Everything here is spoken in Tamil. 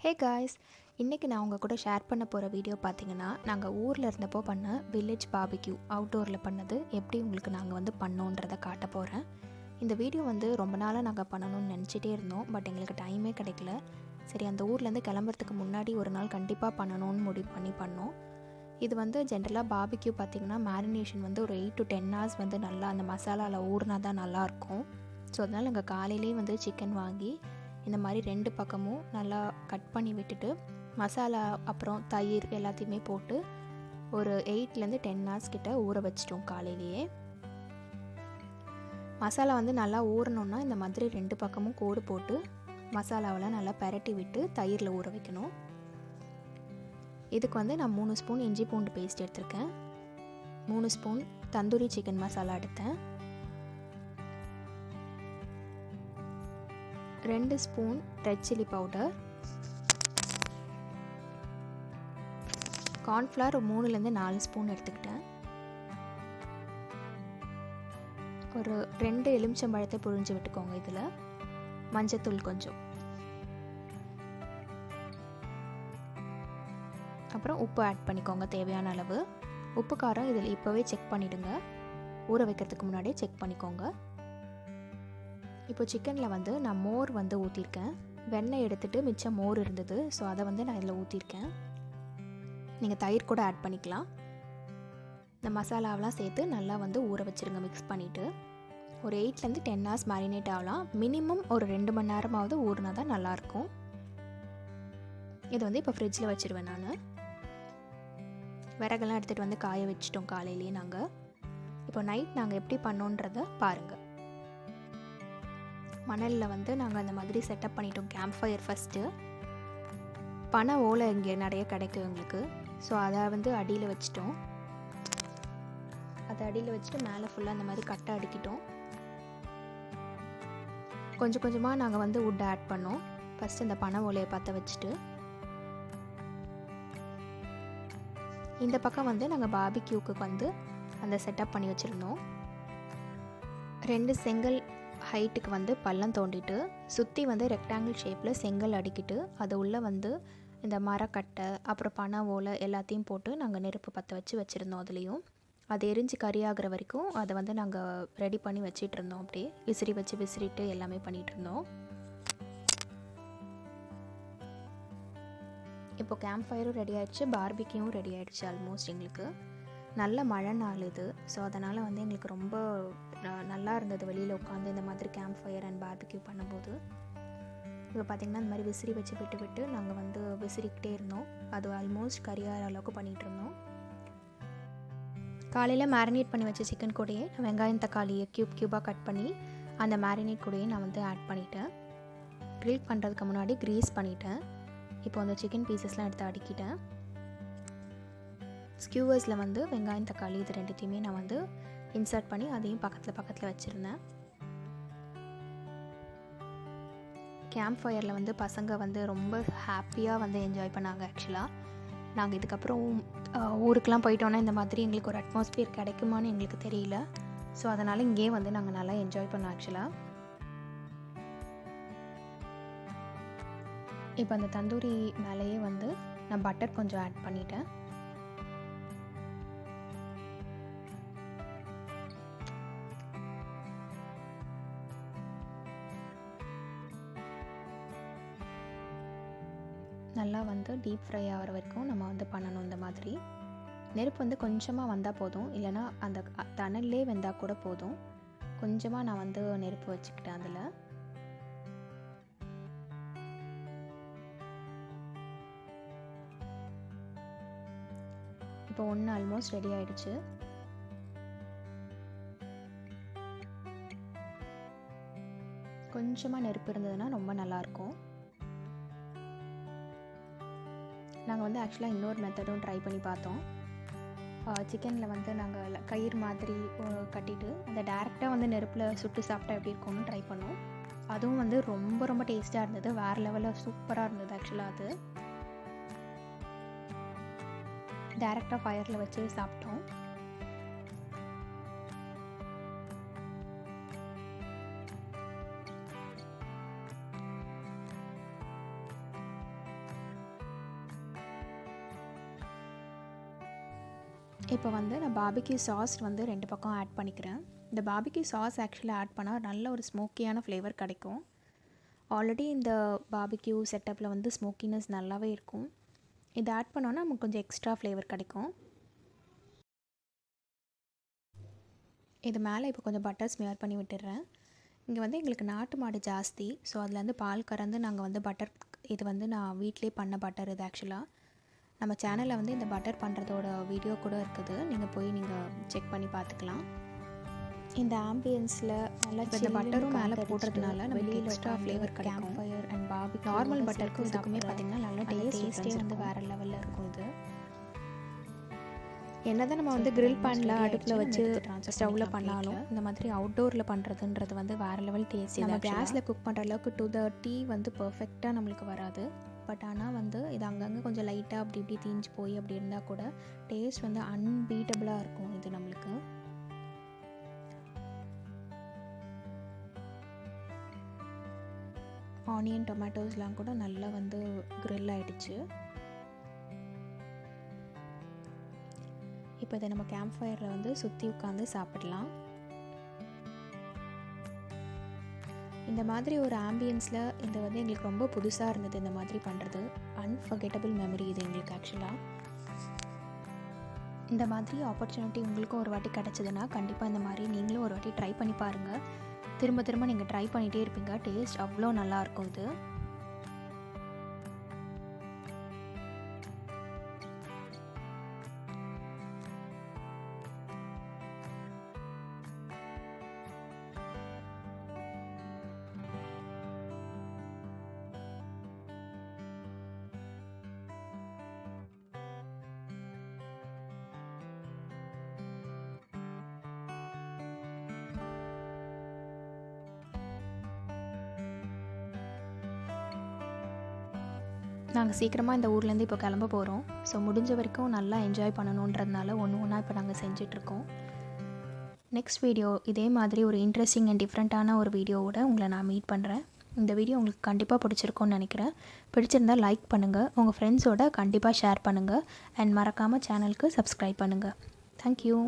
ஹே காய்ஸ், இன்றைக்கி நான் உங்கள் கூட ஷேர் பண்ண போகிற வீடியோ பார்த்தீங்கன்னா, நாங்கள் ஊரில் இருந்தப்போ பண்ண வில்லேஜ் பார்பிக்யூ அவுட்டோரில் பண்ணது எப்படி உங்களுக்கு நாங்கள் பண்ணோன்றதை காட்ட போகிறேன். இந்த வீடியோ ரொம்ப நாளாக நாங்கள் பண்ணணும்னு நினச்சிட்டே இருந்தோம். பட் எங்களுக்கு டைமே கிடைக்கல. சரி, அந்த ஊர்லேருந்து கிளம்புறதுக்கு முன்னாடி ஒரு நாள் கண்டிப்பாக பண்ணணும்னு முடிவு பண்ணி பண்ணோம். இது ஜென்ரலாக பார்பிக்யூ பார்த்திங்கன்னா மேரினேஷன் ஒரு 8 to 10 hours நல்லா அந்த மசாலாவில் ஊறினா தான் நல்லாயிருக்கும். ஸோ அதனால் நாங்கள் காலையிலேயே சிக்கன் வாங்கி இந்த மாதிரி 2 பக்கமும் நல்லா கட் பண்ணி விட்டுட்டு மசாலா அப்புறம் தயிர் எல்லாத்தையுமே போட்டு ஒரு 8 to 10 hours கிட்ட ஊற வச்சிட்டோம். காலையிலேயே மசாலா நல்லா ஊறணுன்னா இந்த மாதிரி 2 பக்கமும் கோடு போட்டு மசாலாவெல்லாம் நல்லா பரட்டி விட்டு தயிரில் ஊற வைக்கணும். இதுக்கு நான் 3 ஸ்பூன் இஞ்சி பூண்டு பேஸ்ட் எடுத்திருக்கேன், 3 ஸ்பூன் தந்தூரி சிக்கன் மசாலா எடுத்தேன், 2 spoon red chilli powder, cornflour 3-4 spoon எடுத்துக்கிட்டேன், ஒரு 2 எலுமிச்சம்பழத்தை புழிஞ்சு விட்டுக்கோங்க. இதில் மஞ்சத்தூள் கொஞ்சம், அப்புறம் உப்பு ஆட் பண்ணிக்கோங்க தேவையான அளவு. உப்பு காரம் இதில் இப்போவே செக் பண்ணிவிடுங்க, ஊற வைக்கிறதுக்கு முன்னாடியே செக் பண்ணிக்கோங்க. இப்போ சிக்கனில் நான் மோர் ஊற்றிருக்கேன். வெண்ணெய் எடுத்துகிட்டு மிச்சம் மோர் இருந்தது, ஸோ அதை நான் இதில் ஊற்றிருக்கேன். நீங்கள் தயிர் கூட ஆட் பண்ணிக்கலாம். இந்த மசாலாவெலாம் சேர்த்து நல்லா ஊற வச்சுருங்க. மிக்ஸ் பண்ணிவிட்டு ஒரு 8 to 10 hours மேரினேட் ஆகலாம். மினிமம் ஒரு 2 மணி நேரமாவது ஊறினா தான் நல்லாயிருக்கும். இது இப்போ ஃப்ரிட்ஜில் வச்சுருவேன். நான் விறகெல்லாம் எடுத்துகிட்டு காய வச்சிட்டோம் காலையிலேயே. நாங்கள் இப்போ நைட் நாங்கள் எப்படி பண்ணோன்றதை பாருங்கள். மணலில் நாங்கள் அந்த மாதிரி செட்டப் பண்ணிட்டோம் கேம்ப்ஃபயர். ஃபஸ்ட்டு பனை ஓலை இங்கே நிறைய கிடைக்கும் எங்களுக்கு, ஸோ அதை அடியில் வச்சிட்டோம். அதை அடியில் வச்சுட்டு மேலே ஃபுல்லாக அந்த மாதிரி கட்டை அடுக்கிட்டோம். கொஞ்சம் கொஞ்சமாக நாங்கள் வுட் ஆட் பண்ணோம். ஃபஸ்ட்டு இந்த பனை ஓலையை பற்ற வச்சுட்டு இந்த பக்கம் நாங்கள் பார்பிக்யூக்கு அந்த செட்டப் பண்ணி வச்சுருந்தோம். 2 செங்கல் ஹைட்டுக்கு பள்ளம் தோண்டிட்டு சுற்றி ரெக்டாங்கிள் ஷேப்பில் செங்கல் அடிக்கிட்டு அது உள்ளே இந்த மரக்கட்டை அப்புறம் பனை ஓலை எல்லாத்தையும் போட்டு நாங்கள் நெருப்பு பற்ற வச்சுருந்தோம். அதுலேயும் அது எரிஞ்சு கறியாகிற வரைக்கும் அதை நாங்கள் ரெடி பண்ணி வச்சிட்டு இருந்தோம். அப்படியே விசிறி வச்சு விசிறிட்டு எல்லாமே பண்ணிகிட்டு இருந்தோம். இப்போ கேம்ப் ஃபயரும் ரெடி ஆகிடுச்சு, பார்பிக்யூவும் ரெடி ஆகிடுச்சு. ஆல்மோஸ்ட் எங்களுக்கு நல்ல மழை நாள் இது, ஸோ அதனால் எங்களுக்கு ரொம்ப நல்லா இருந்தது வெளியில் உட்காந்து இந்த மாதிரி கேம்ப் ஃபயர் அண்ட் பார்பிக்யூ பண்ணும்போது. இப்போ பார்த்திங்கன்னா இந்த மாதிரி விசிறி வச்சு விட்டு விட்டு நாங்கள் விசிறிக்கிட்டே இருந்தோம். அது ஆல்மோஸ்ட் கறியாகிற அளவுக்கு பண்ணிகிட்டு இருந்தோம். காலையில் மேரினேட் பண்ணி வச்ச சிக்கன் கூடயே வெங்காயம் தக்காளியை க்யூபாக கட் பண்ணி அந்த மேரினேட் கூடயே நான் ஆட் பண்ணிட்டேன். க்ரில் பண்ணுறதுக்கு முன்னாடி க்ரீஸ் பண்ணிட்டேன். இப்போ அந்த சிக்கன் பீசஸ்லாம் எடுத்து அடுக்கிட்டேன். ஸ்கியூவர்ஸில் வெங்காயம் தக்காளி இது ரெண்டுத்தையுமே நான் இன்சர்ட் பண்ணி அதையும் பக்கத்தில் வச்சுருந்தேன். கேம்ப் ஃபயரில் பசங்க ரொம்ப ஹாப்பியாக என்ஜாய் பண்ணாங்க. ஆக்சுவலாக நாங்கள் இதுக்கப்புறம் ஊருக்கெலாம் போயிட்டோன்னா இந்த மாதிரி எங்களுக்கு ஒரு அட்மாஸ்பியர் கிடைக்குமான்னு எங்களுக்கு தெரியல. ஸோ அதனால் இங்கேயே நாங்கள் நல்லா என்ஜாய் பண்ணோம். ஆக்சுவலாக இப்போ அந்த தந்தூரி மேலேயே நான் பட்டர் கொஞ்சம் ஆட் பண்ணிட்டேன். நல்லா டீப் ஃப்ரை ஆகிற வரைக்கும் நம்ம பண்ணணும். இந்த மாதிரி நெருப்பு கொஞ்சமாக வந்தால் போதும், இல்லைனா அந்த தணல்லே வெந்தால் கூட போதும். கொஞ்சமாக நான் நெருப்பு வச்சுக்கிட்டேன். அதில் இப்போ ஒன்று ஆல்மோஸ்ட் ரெடி ஆகிடுச்சு. கொஞ்சமாக நெருப்பு இருந்ததுன்னா ரொம்ப நல்லாயிருக்கும். நாங்கள் ஆக்சுவலாக இன்னொரு மெத்தடும் ட்ரை பண்ணி பார்த்தோம். சிக்கனில் நாங்கள் கயிறு மாதிரி கட்டிட்டு அதை டேரெக்டாக நெருப்பில் சுட்டு சாப்பிட்டா எப்படி இருக்கும்னு ட்ரை பண்ணோம். அதுவும் ரொம்ப ரொம்ப டேஸ்ட்டாக இருந்தது. வேறு லெவலில் சூப்பராக இருந்தது. ஆக்சுவலாக அது டேரெக்டாக ஃபயரில் வச்சு சாப்பிட்டோம். இப்போ வந்து நான் பார்பிக்யூ சாஸ் வந்து 2 பக்கம் ஆட் பண்ணிக்கிறேன். இந்த பார்பிக்யூ சாஸ் ஆக்சுவலாக ஆட் பண்ணால் நல்ல ஒரு ஸ்மோக்கியான ஃப்ளேவர் கிடைக்கும். ஆல்ரெடி இந்த பார்பிக்யூ செட்டப்பில் வந்து ஸ்மோக்கினஸ் நல்லாவே இருக்கும். இதை ஆட் பண்ணோன்னா நமக்கு கொஞ்சம் எக்ஸ்ட்ரா ஃப்ளேவர் கிடைக்கும். இது மேலே இப்போ கொஞ்சம் பட்டர் ஸ்மியர் பண்ணி விட்டுடுறேன். இங்கே வந்து எங்களுக்கு நாட்டு மாடு ஜாஸ்தி, ஸோ அதுலேருந்து பால் கறந்து நாங்கள் வந்து பட்டர், இது வந்து நான் வீட்டிலே பண்ண பட்டர் இது ஆக்சுவலாக. நம்ம சேனலில் வந்து இந்த பட்டர் பண்ணுறதோட வீடியோ கூட இருக்குது, நீங்கள் போய் நீங்கள் செக் பண்ணி பார்த்துக்கலாம். இந்த ஆம்பியன்ஸில் நல்லா இந்த பட்டரும் மேலே போடுறதுனால நமக்கு எக்ஸ்ட்ரா ஃப்ளேவர் கிடைக்கும். கேம்ப்ஃபயர் அண்ட் பார்பிக்யூ நார்மல் பட்டருக்கும் இதுக்குமே பார்த்திங்கன்னா நல்லா டேஸ்ட்டே வந்து வேறு லெவலில் இருக்கும். இது என்ன தான் நம்ம வந்து கிரில் பேனில் அடுப்பில் வச்சு ஸ்டவ்வில் பண்ணாலும் இந்த மாதிரி அவுட்டோரில் பண்ணுறதுன்றது வந்து வேறு லெவல் டேஸ்ட். நம்ம கேஸில் குக் பண்ணுற அளவுக்கு டு த டீ வந்து பர்ஃபெக்டாக நம்மளுக்கு வராது. பட் ஆனால் வந்து இது அங்கங்கே கொஞ்சம் லைட்டாக அப்படி இப்படி தீஞ்சு போய் அப்படி இருந்தால் கூட டேஸ்ட் வந்து அன்பீட்டபுளாக இருக்கும் இது நம்மளுக்கு. ஆனியன் டொமேட்டோஸ்லாம் கூட நல்லா வந்து கிரில் ஆகிடுச்சு. இப்போ இதை நம்ம கேம்ப் ஃபயரில் வந்து சுற்றி உட்காந்து சாப்பிடலாம். இந்த மாதிரி ஒரு ஆம்பியன்ஸில் இது வந்து எங்களுக்கு ரொம்ப புதுசாக இருந்தது. இந்த மாதிரி பண்ணுறது அன்ஃபர்கெட்டபிள் மெமரி இது எங்களுக்கு ஆக்சுவலாக. இந்த மாதிரி ஆப்பர்ச்சுனிட்டி உங்களுக்கும் ஒரு வாட்டி கிடச்சிதுன்னா கண்டிப்பாக இந்த மாதிரி நீங்களும் ஒரு வாட்டி ட்ரை பண்ணி பாருங்கள். திரும்ப திரும்ப நீங்கள் ட்ரை பண்ணிகிட்டே இருப்பீங்க. டேஸ்ட் அவ்வளோ நல்லாயிருக்கும் இது. நாங்கள் சீக்கிரமாக இந்த ஊர்லேருந்து இப்போ கிளம்ப போகிறோம். ஸோ முடிஞ்ச வரைக்கும் நல்லா என்ஜாய் பண்ணணுன்றதுனால ஒன்றா இப்போ நாங்கள் செஞ்சிட்ருக்கோம். நெக்ஸ்ட் வீடியோ இதே மாதிரி ஒரு இன்ட்ரெஸ்டிங் அண்ட் டிஃப்ரெண்ட்டான ஒரு வீடியோவோட உங்களை நான் மீட் பண்ணுறேன். இந்த வீடியோ உங்களுக்கு கண்டிப்பாக பிடிச்சிருக்கும்னு நினைக்கிறேன். பிடிச்சிருந்தால் லைக் பண்ணுங்கள், உங்கள் ஃப்ரெண்ட்ஸோட கண்டிப்பாக ஷேர் பண்ணுங்கள், அண்ட் மறக்காமல் சேனலுக்கு சப்ஸ்கிரைப் பண்ணுங்கள். தேங்க்யூ.